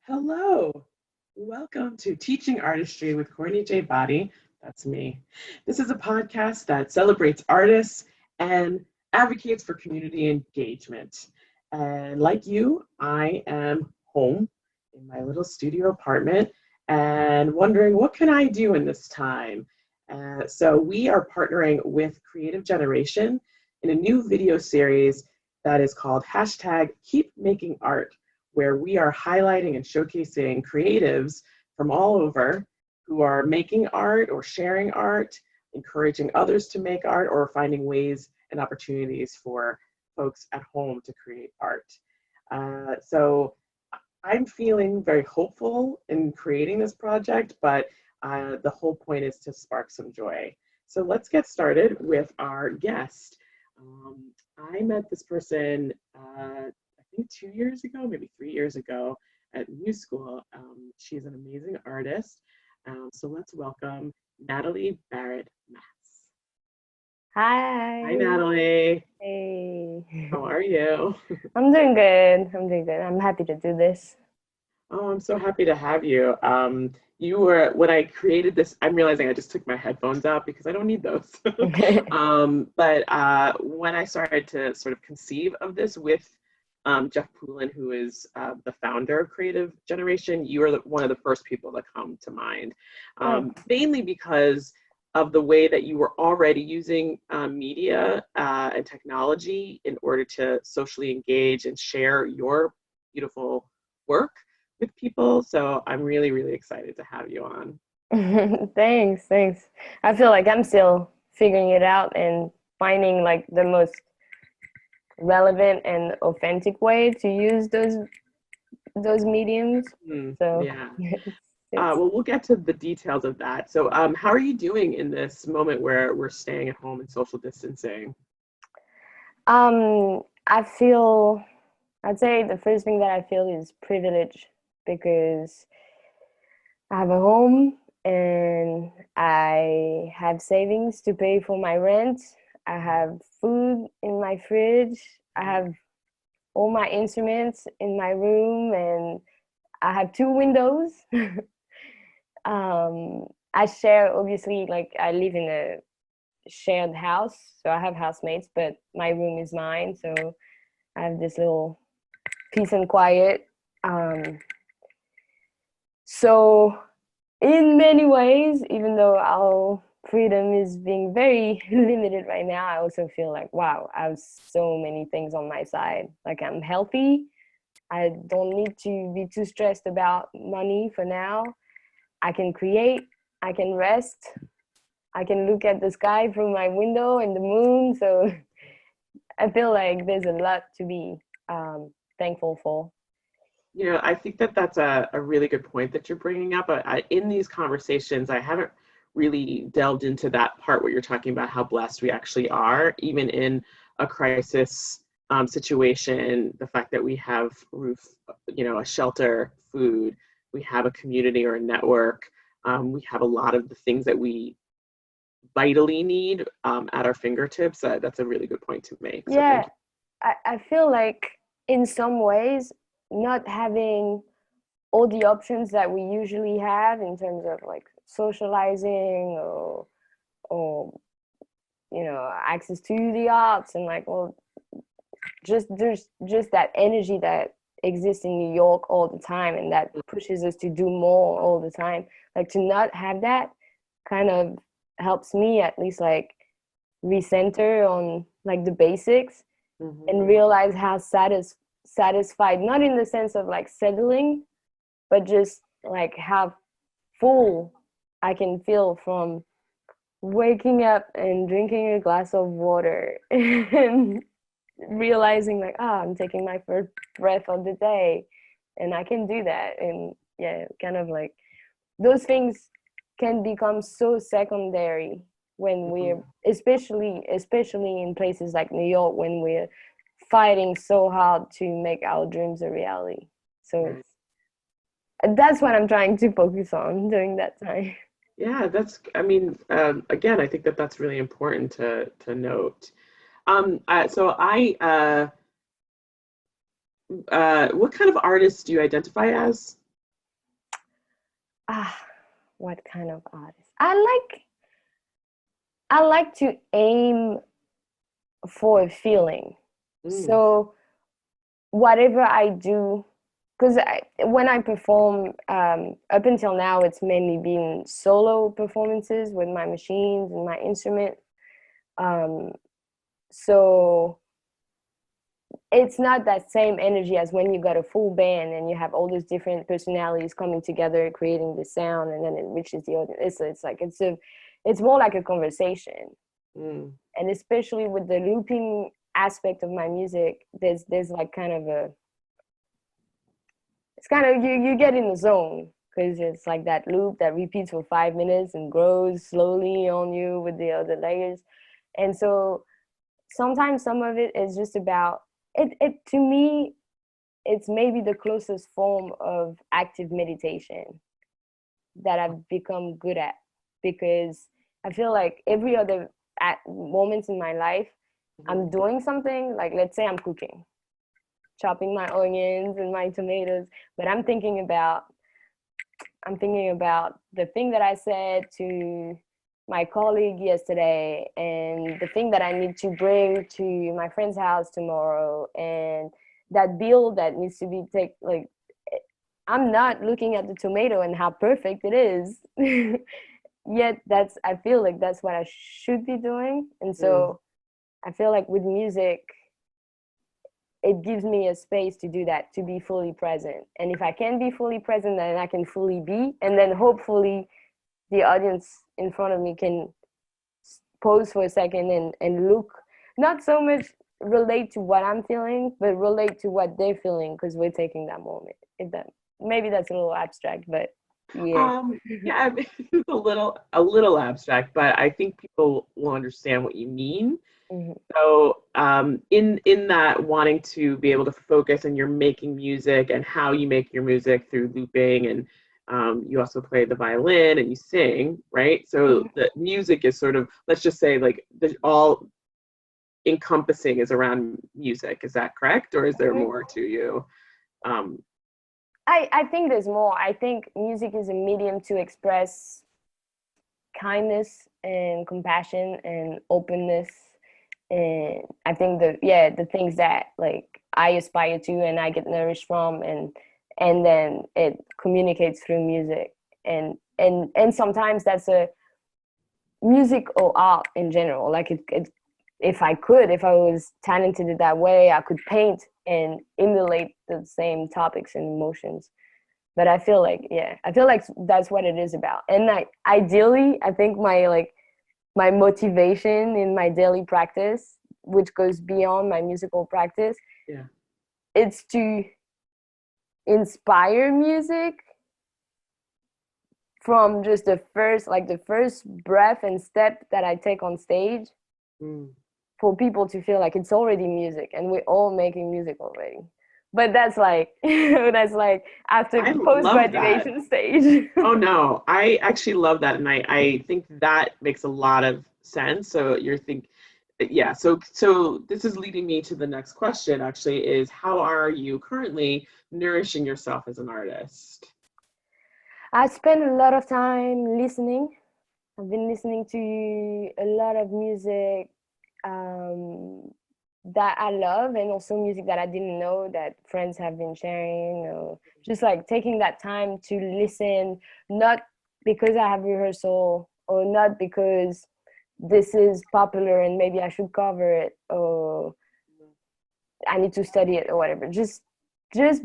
Hello, welcome to Teaching Artistry with Courtney J. Body. That's me. This is a podcast that celebrates artists and advocates for community engagement. And like you, I am home in my little studio apartment and wondering what can I do in this time? So we are partnering with Creative Generation in a new video series that is called hashtag Keep Making Art, where we are highlighting and showcasing creatives from all over who are making art or sharing art, encouraging others to make art, or finding ways and opportunities for folks at home to create art. So I'm feeling very hopeful in creating this project, but the whole point is to spark some joy. So let's get started with our guest. I met this person, I think 2 years ago, maybe 3 years ago at New School. She's an amazing artist. So let's welcome Nathalie Barret-Mas. Hi, Hi. Nathalie. Hey. How are you? I'm doing good. I'm doing good. I'm happy to do this. Oh, I'm so happy to have you. You were, when I created this, I'm realizing I just took my headphones out because I don't need those. But when I started to sort of conceive of this with Jeff Poulin, who is the founder of Creative Generation, you are one of the first people that come to mind, Oh, mainly because of the way that you were already using media and technology in order to socially engage and share your beautiful work with people. So I'm really, really excited to have you on. thanks. I feel like I'm still figuring it out and finding like the most relevant and authentic way to use those mediums. So Yeah. it's Well, we'll get to the details of that. So, how are you doing in this moment where we're staying at home and social distancing? I feel I'd say the first thing that I feel is privilege because I have a home and I have savings to pay for my rent. I have food in my fridge. I have all my instruments in my room and I have two windows. I share, obviously, like I live in a shared house, so I have housemates, but my room is mine. So I have this little peace and quiet. Um, so in many ways, even though our freedom is being very limited right now, I also feel like, wow, I have so many things on my side. Like I'm healthy. I don't need to be too stressed about money for now. I can create, I can rest, I can look at the sky through my window and the moon. So I feel like there's a lot to be thankful for. I think that that's a really good point that you're bringing up. In these conversations, I haven't really delved into that part where you're talking about how blessed we actually are, even in a crisis situation. The fact that we have roof, a shelter, food, we have a community or a network. We have a lot of the things that we vitally need at our fingertips. That's a really good point to make. So thank Yeah, you. I feel like in some ways, not having all the options that we usually have in terms of like socializing or access to the arts and like well just there's just that energy that exists in New York all the time and that pushes us to do more all the time. Like to not have that kind of helps me at least like recenter on like the basics and Mhm. realize how satisfied, not in the sense of like settling, but just like how full I can feel from waking up and drinking a glass of water and realizing like, I'm taking my first breath of the day and I can do that. And yeah, kind of like those things can become so secondary when we're Mhm. especially in places like New York when we're fighting so hard to make our dreams a reality. So Right. it's that's what I'm trying to focus on during that time. Yeah, again, I think that that's really important to note. So what kind of artist do you identify as? Ah, what kind of artist? I like to aim for a feeling. Mm. So whatever I do, because when I perform, up until now, it's mainly been solo performances with my machines and my instrument. Um, so it's not that same energy as when you got a full band and you have all these different personalities coming together, creating the sound, and then it reaches the audience. It's more like a conversation. Mm. And especially with the looping aspect of my music, there's like kind of a, it's kind of, you get in the zone because it's like that loop that repeats for 5 minutes and grows slowly on you with the other layers. And so sometimes some of it is just about it to me, it's maybe the closest form of active meditation that I've become good at, because I feel like every other at moments in my life, I'm Mhm. doing something, like let's say I'm cooking, chopping my onions and my tomatoes, but I'm thinking about the thing that I said to my colleague yesterday, and the thing that I need to bring to my friend's house tomorrow, and that bill that needs to be taken. Like, I'm not looking at the tomato and how perfect it is. Yet I feel like that's what I should be doing. And Mm. so I feel like with music, it gives me a space to do that, to be fully present. And if I can be fully present, then I can fully be. And then hopefully the audience in front of me can pause for a second and look, not so much relate to what I'm feeling, but relate to what they're feeling because we're taking that moment. If that, maybe that's a little abstract, but yeah. Yeah, I mean, it's a little abstract, but I think people will understand what you mean. Mhm. So, in that wanting to be able to focus and you're making music and how you make your music through looping, and you also play the violin and you sing, right? So Mhm. the music is sort of, let's just say, like all encompassing is around music. Is that correct, or is there Mhm. more to you? Um, I think there's more. I think music is a medium to express kindness and compassion and openness. And I think the things that like I aspire to and I get nourished from, and then it communicates through music. And sometimes that's a music or art in general. Like if I was talented in that way, I could paint and emulate the same topics and emotions. But I feel like that's what it is about. And like ideally, I think my motivation in my daily practice, which goes beyond my musical practice, yeah. it's to inspire music from just the first breath and step that I take on stage, Mm. for people to feel like it's already music and we're all making music already. But that's like that's like after I post love that. graduation stage. Oh no, I actually love that, and I think that makes a lot of sense. So you're think, yeah. So this is leading me to the next question. Actually, is how are you currently nourishing yourself as an artist? I spend a lot of time listening. I've been listening to a lot of music, um, that I love, and also music that I didn't know that friends have been sharing, or just like taking that time to listen, not because I have rehearsal, or not because this is popular and maybe I should cover it, or I need to study it or whatever. Just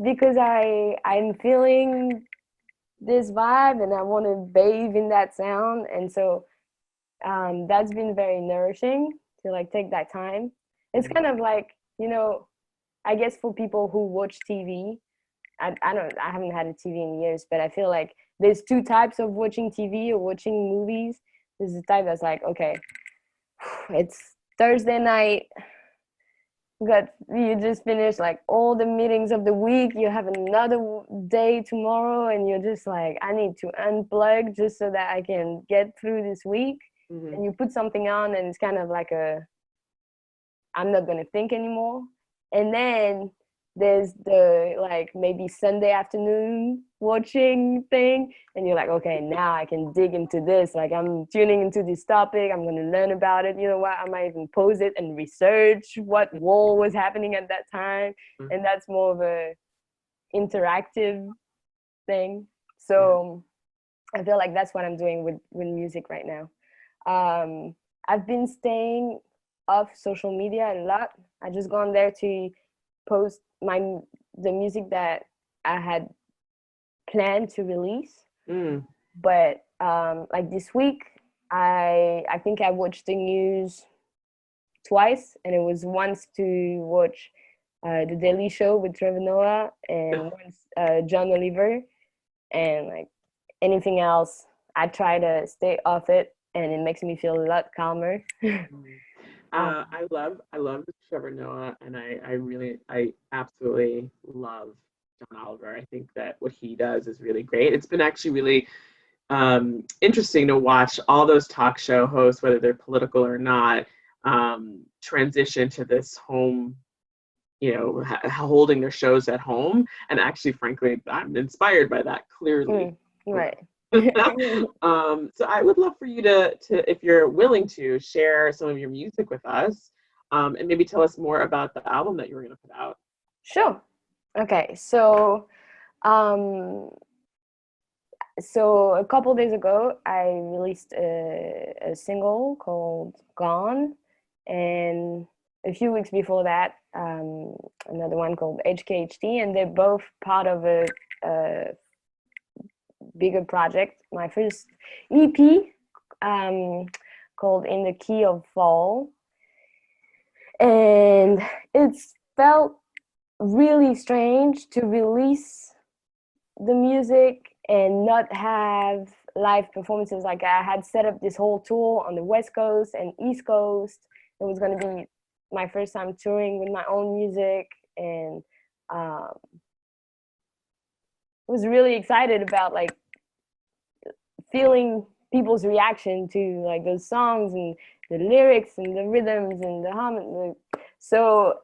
because I'm feeling this vibe and I want to bathe in that sound. And so that's been very nourishing to like take that time. It's Mhm. kind of like, I guess for people who watch TV, I haven't had a TV in years, but I feel like there's two types of watching TV or watching movies. There's the type that's like, okay, it's Thursday night, you just finished like all the meetings of the week, you have another day tomorrow, and you're just like, I need to unplug just so that I can get through this week. Mhm. And you put something on and it's kind of like I'm not going to think anymore. And then there's the like maybe Sunday afternoon watching thing, and you're like, okay, now I can dig into this. Like, I'm tuning into this topic, I'm going to learn about it. You know what, I might even pause it and research what war was happening at that time. And that's more of a interactive thing. So I feel like that's what I'm doing with music right now. I've been staying off social media a lot. I just go on there to post the music that I had planned to release. But like this week, I think I watched the news twice, and it was once to watch The Daily Show with Trevor Noah, and once John Oliver, and like anything else, I try to stay off it, and it makes me feel a lot calmer. I love Trevor Noah, and I absolutely love John Oliver. I think that what he does is really great. It's been actually really interesting to watch all those talk show hosts, whether they're political or not, transition to this home, holding their shows at home. And actually, frankly, I'm inspired by that, clearly. Right. So I would love for you to, if you're willing to, share some of your music with us, and maybe tell us more about the album that you were going to put out. Sure. Okay. So a couple days ago, I released a single called Gone, and a few weeks before that, another one called HKHD, and they're both part of a bigger project. My first EP, called In the Key of Fall, and it's felt really strange to release the music and not have live performances. Like, I had set up this whole tour on the West Coast and East Coast. It was going to be my first time touring with my own music, and I was really excited about like feeling people's reaction to like those songs and the lyrics and the rhythms and the harmony. So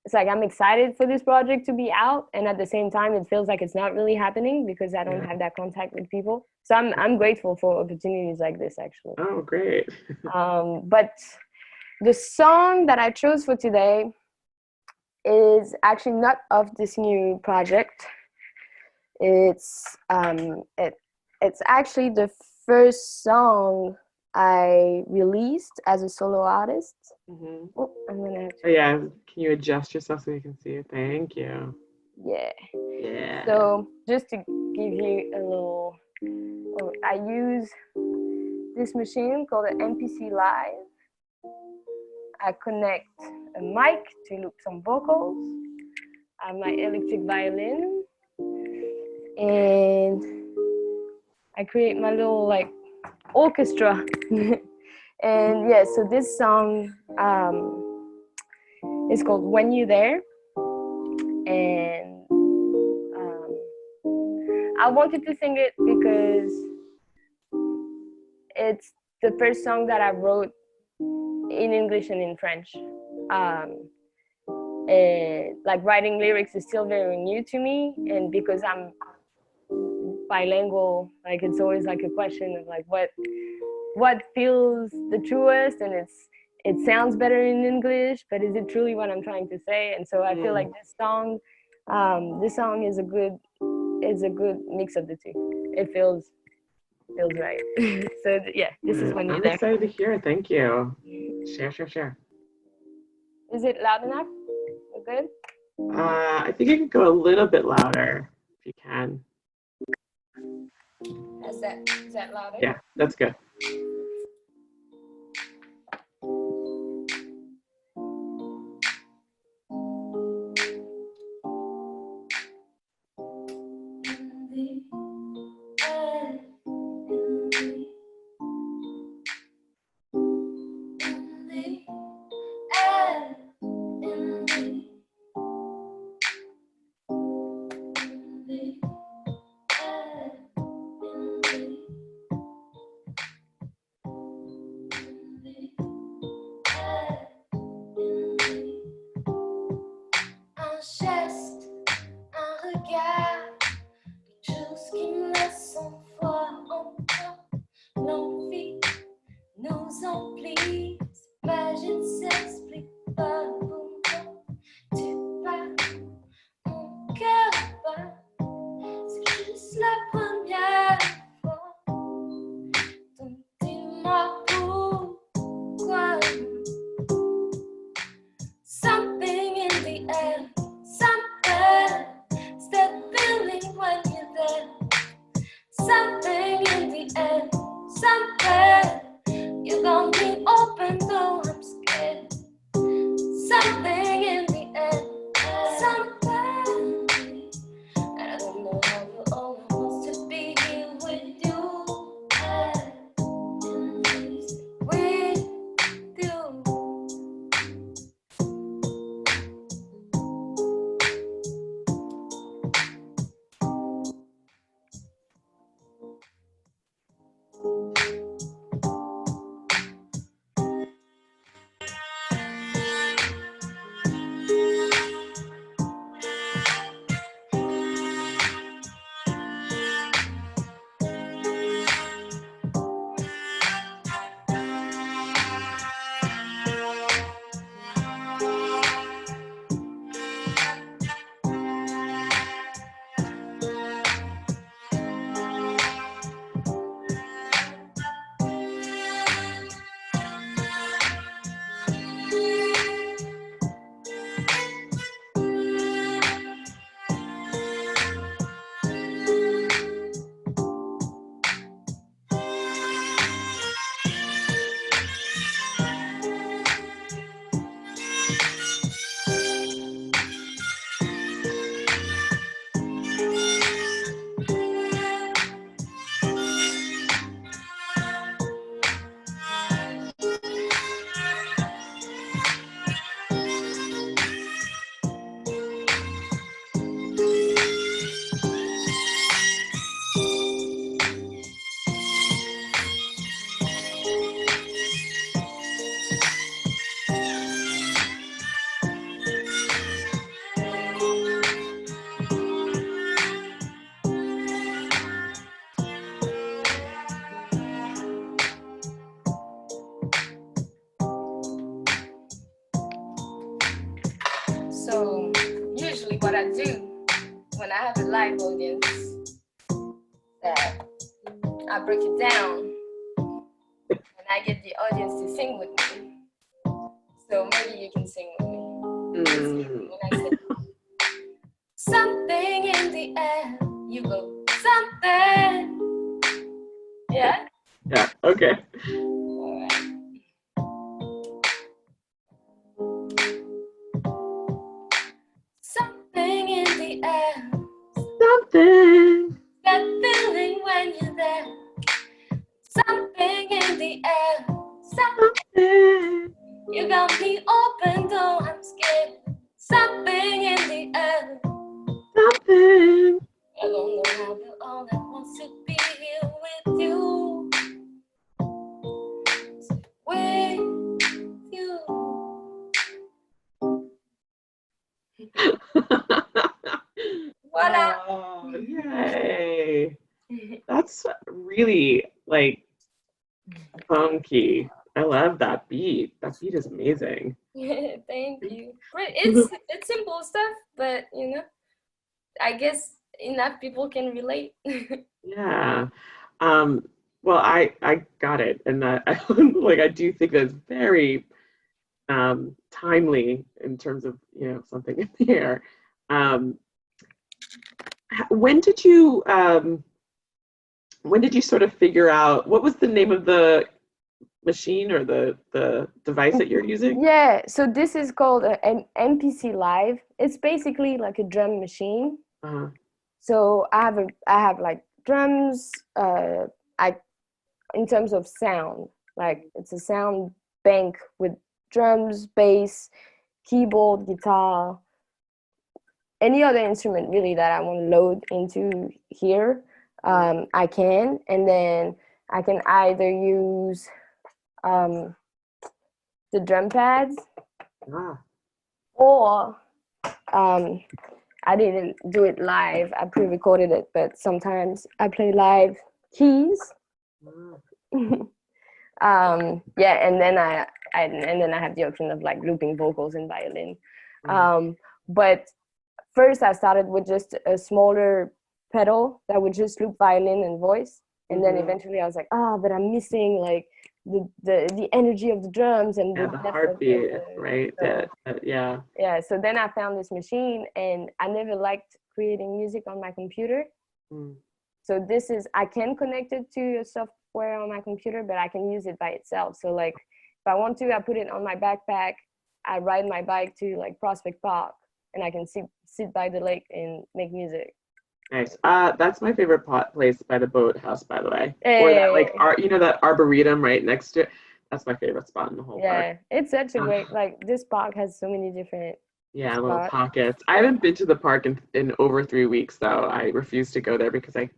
it's like I'm excited for this project to be out, and at the same time it feels like it's not really happening because I don't have that contact with people. So I'm grateful for opportunities like this, actually. Oh, great. But the song that I chose for today is actually not of this new project. It's actually the first song I released as a solo artist. Oh, I'm gonna have to... yeah, can you adjust yourself so you can see it? Thank you. Yeah. So just to give you a little, I use this machine called an MPC Live. I connect a mic to loop some vocals. I have my electric violin, and I create my little like orchestra. And yeah, so this song is called When You're There, and I wanted to sing it because it's the first song that I wrote in English and in French. And like writing lyrics is still very new to me, and because I'm bilingual, like it's always like a question of like what feels the truest, and it sounds better in English, but is it truly what I'm trying to say? And so I feel like this song is a good mix of the two. It feels right. So yeah, this is When You're There. I'm excited to hear it. Thank you. Share. Is it loud enough? We're good? I think you can go a little bit louder if you can. Is that louder? Yeah, that's good. la première fois donc dis-moi pourquoi something in the air somewhere it's that feeling when you're there something in the air somewhere you gon' be open though I'm scared something in the air somewhere and I don't know how you all supposed to be here with you with you. So usually what I do when I have a live audience, that I break it down and I get the audience to sing with me. So maybe you can sing with me. When I say something in the air, you go something. Yeah? Yeah, okay. All right. Something in the air. Something. That feeling when you're there. Something in the air. Something. You got me open though I'm scared. Something in the air. Something. I don't know how you all that wants to be here with you. With you. Voila. Oh, yay. That's really like funky. I love that beat. That beat is amazing. Thank you. It's simple stuff, but you know, I guess enough people can relate. Yeah. Well, I got it, and I do think that's very timely in terms of something in the air. When did you sort of figure out what was the name of the machine or the device that you're using? Yeah, so this is called an MPC Live. It's basically like a drum machine. Uh-huh. So I have like drums. In terms of sound, like it's a sound bank with drums, bass, keyboard, guitar, any other instrument really that I want to load into here. I can, and then I can either use the drum pads, or I didn't do it live. I pre-recorded it, but sometimes I play live keys. Yeah, and then I have the option of like looping vocals and violin. But first I started with just a smaller pedal that would just loop violin and voice. And then eventually I was like, but I'm missing like the energy of the drums and Yeah, the the depth of heartbeat, right? so, Yeah. yeah, so then I found this machine, and I never liked creating music on my computer. Mm. So I can connect it to a software on my computer, but I can use it by itself. So like if I want to, I put it on my backpack, I ride my bike to like Prospect Park, and I can sit by the lake and make music. Nice. That's my favorite place by the boathouse, by the way. Or that like Hey. that arboretum right next to it. That's my favorite spot in the whole park. Yeah, it's such a great, like this park has so many different Yeah, little spots. pockets. I haven't been to the park in over 3 weeks though. I refuse to go there because I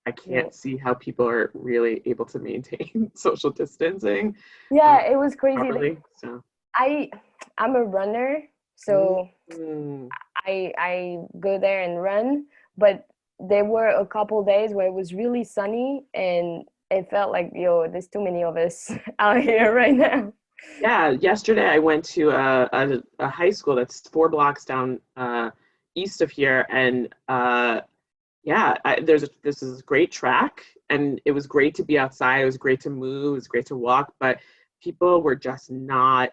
Yeah. can't see how people are really able to maintain social distancing Yeah, it was crazy. Like, properly. So I'm a runner, so mm, I go there and run, but there were a couple days where it was really sunny and it felt like, yo, there's too many of us out here right now. yeah, yesterday I went to a high school that's 4 blocks down east of here, and yeah, this is a great track, and it was great to be outside. It was great to move. It was great to walk, but people were just not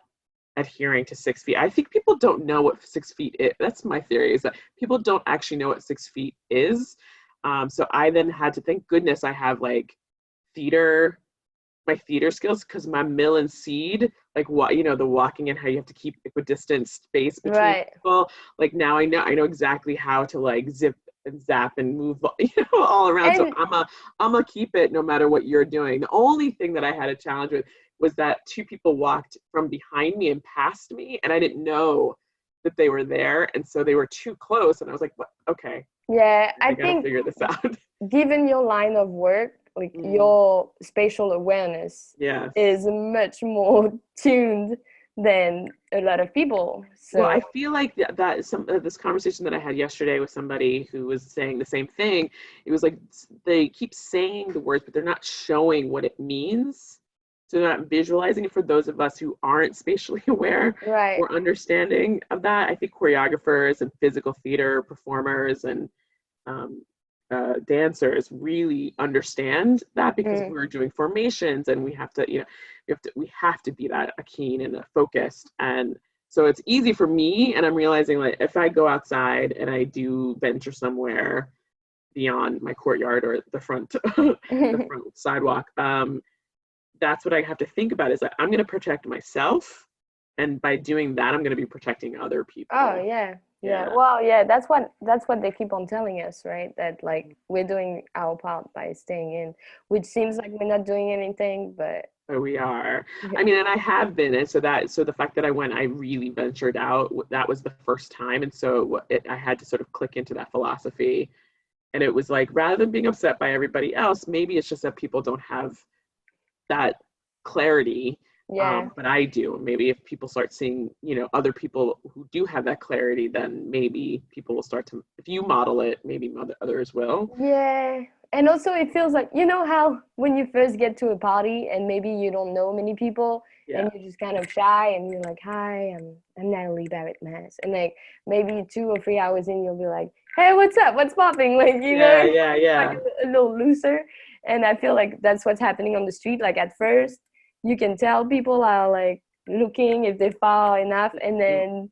adhering to 6 feet. I think people don't know what 6 feet is. That's my theory, is that people don't actually know what 6 feet is. So I then had to, thank goodness I have like my theater skills, because my mill and seed, like what, the walking and how you have to keep equidistant space between Right. people. Like now I know exactly how to like zip and zap and move, all around. So And I'm gonna keep it no matter what you're doing. The only thing that I had a challenge with was that two people walked from behind me and past me, and I didn't know that they were there, and so they were too close, and I was like, what? Okay, yeah, I I gotta think figure this out. given your line of work, like Mm, your spatial awareness yes. is much more tuned than a lot of people. Well, I So feel like that some this conversation that I had yesterday with somebody who was saying the same thing. It was like they keep saying the words, but they're not showing what it means. So they're not visualizing it for those of us who aren't spatially aware right. or understanding of that. I think choreographers and physical theater performers and um, dancers really understand that, because Mm. we're doing formations and we have to, we have to be that keen and focused. And so it's easy for me, and I'm realizing like if I go outside and I do venture somewhere beyond my courtyard or the front the front sidewalk, that's what I have to think about, is that I'm going to protect myself, and by doing that I'm going to be protecting other Oh people. yeah. Yeah. Yeah. Well, yeah, that's what they keep on telling us, right? That like we're doing our part by staying in, which seems like we're not doing anything, but So we are. I yeah. mean, and I have been, and so the fact that I went, I really ventured out. That was the first time, and so I had to sort of click into that philosophy. And it was like, rather than being upset by everybody else, maybe it's just that people don't have that clarity, Yeah. but I do. Maybe if people start seeing, other people who do have that clarity, then maybe people will start to. If you model it, maybe others will. Yeah. And also it feels like, you know how when you first get to a party and maybe you don't know many people Yeah. and you're just kind of shy and you're like, hi, I'm Nathalie Barret-Mas. And like maybe 2 or 3 hours in you'll be like, hey, what's up? What's popping? Like, Yeah. Yeah. like Yeah. a little looser. And I feel like that's what's happening on the street. Like at first you can tell people are like looking if they're far enough, and then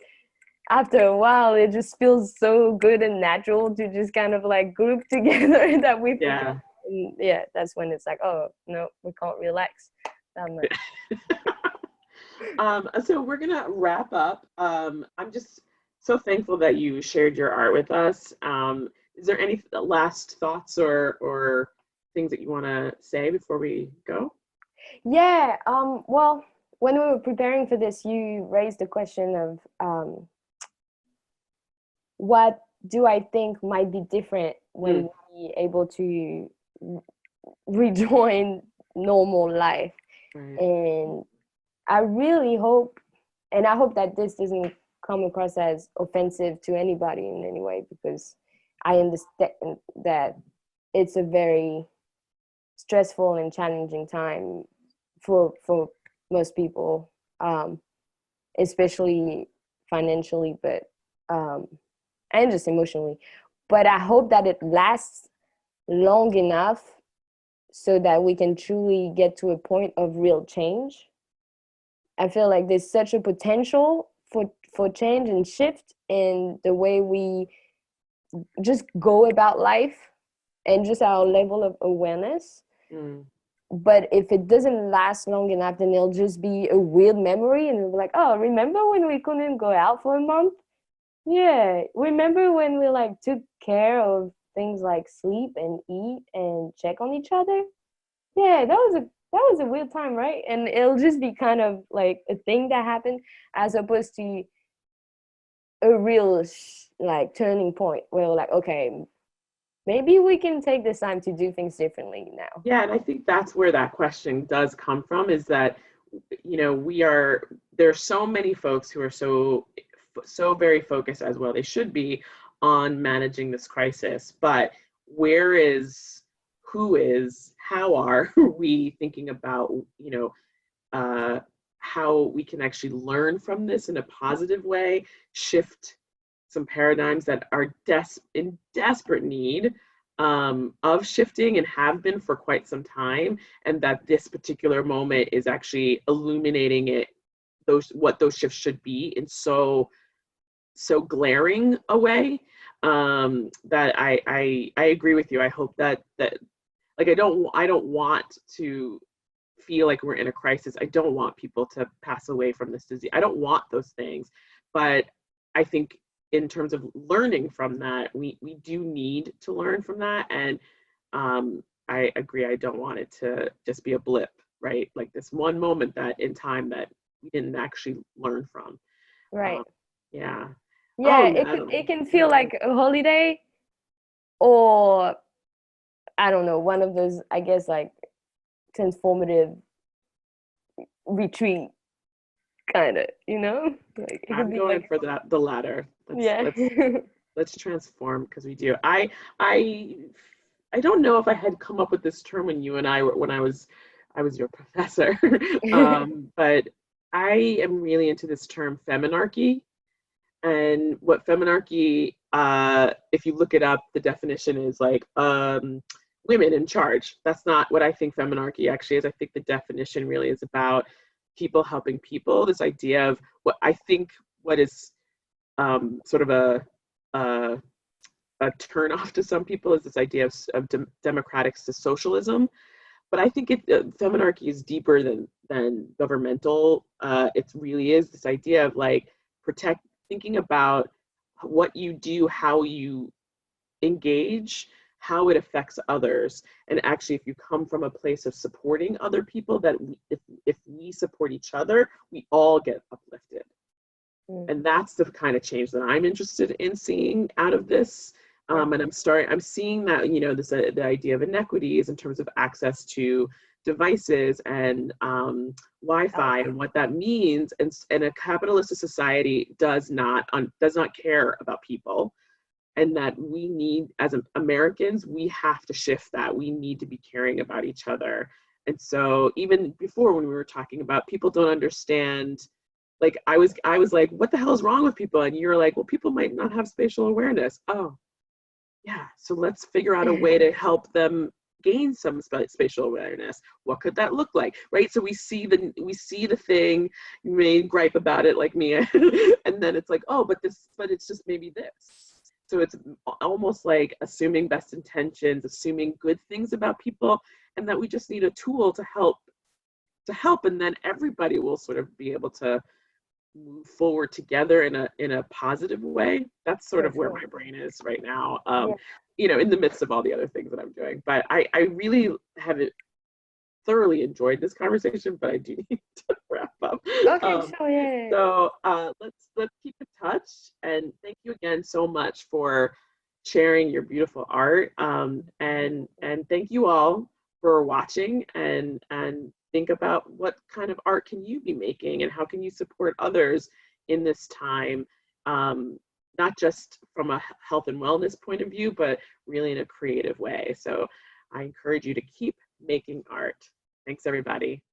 after a while it just feels so good and natural to just kind of like group together that we forget. Yeah. And yeah, that's when it's like, oh no, we can't relax that much. So we're gonna wrap up. I'm just so thankful that you shared your art with us. Is there any last thoughts or things that you want to say before we go? Yeah, well, when we were preparing for this, you raised the question of what do I think might be different Mm, when we able to rejoin normal life. right. And I really hope, and I hope that this doesn't come across as offensive to anybody in any way, because I understand that it's a very stressful and challenging time for most people, especially financially, but and just emotionally. but I hope that it lasts long enough so that we can truly get to a point of real change. I feel like there's such a potential for change and shift in the way we just go about life and just our level of awareness. Mm. But if it doesn't last long enough, then it'll just be a weird memory, and we'll be like, oh, remember when we couldn't go out for a month? Yeah. Remember when we like took care of things like sleep and eat and check on each other? Yeah, that was a weird time, right? And it'll just be kind of like a thing that happened, as opposed to a real like turning point where we're like, okay, maybe we can take this time to do things differently now. Yeah, and I think that's where that question does come from, is that, you know, there's so many folks who are so very focused, as well they should be, on managing this crisis, but how are we thinking about, you know, how we can actually learn from this in a positive way, shift some paradigms that are in desperate need of shifting and have been for quite some time, and that this particular moment is actually illuminating what those shifts should be in so glaring a way, that I agree with you. I hope that like I don't want to feel like we're in a crisis. I don't want people to pass away from this disease. I don't want those things. But I think in terms of learning from that, we do need to learn from that. And I agree, I don't want it to just be a blip, right? Like this one moment that in time that we didn't actually learn from. Right. Yeah. Yeah, Oh, it can feel like a holiday, or I don't know, one of those, I guess, like transformative retreat kind of, you know? Like it could I'm be going like, for the latter. yeah. Let's transform, because we do. I don't know if I had come up with this term when I was your professor, but I am really into this term feminarchy. And what feminarchy, if you look it up, the definition is like women in charge. That's not what I think feminarchy actually is. I think the definition really is about people helping people. This idea of what is sort of a turn off to some people is this idea of democratic socialism. But I think feminarchy is deeper than governmental. It really is this idea of like thinking about what you do, how you engage, how it affects others. And actually, if you come from a place of supporting other people, that if we support each other, we all get uplifted. And that's the kind of change that I'm interested in seeing out of this. And I'm seeing that, you know, the idea of inequities in terms of access to devices and Wi-Fi and what that means. And a capitalist society does not care about people, and that we need, as Americans, we have to shift that. We need to be caring about each other. And so even before, when we were talking about people don't understand, like I was like, what the hell is wrong with people? And you're like, well, people might not have spatial awareness. Oh, yeah. So let's figure out a way to help them gain some spatial awareness. What could that look like, right? So we see the thing, you may gripe about it like me, and then it's like, oh, but it's just maybe this. So it's almost like assuming best intentions, assuming good things about people, and that we just need a tool to help, and then everybody will sort of be able to move forward together in a positive way. That's sort of where my brain is right now, you know, in the midst of all the other things that I'm doing. But I really have thoroughly enjoyed this conversation, but I do need to wrap up. Okay, so yeah. So let's keep in touch, and thank you again so much for sharing your beautiful art, and thank you all for watching, and think about what kind of art can you be making, and how can you support others in this time, not just from a health and wellness point of view, but really in a creative way. So I encourage you to keep making art. Thanks, everybody.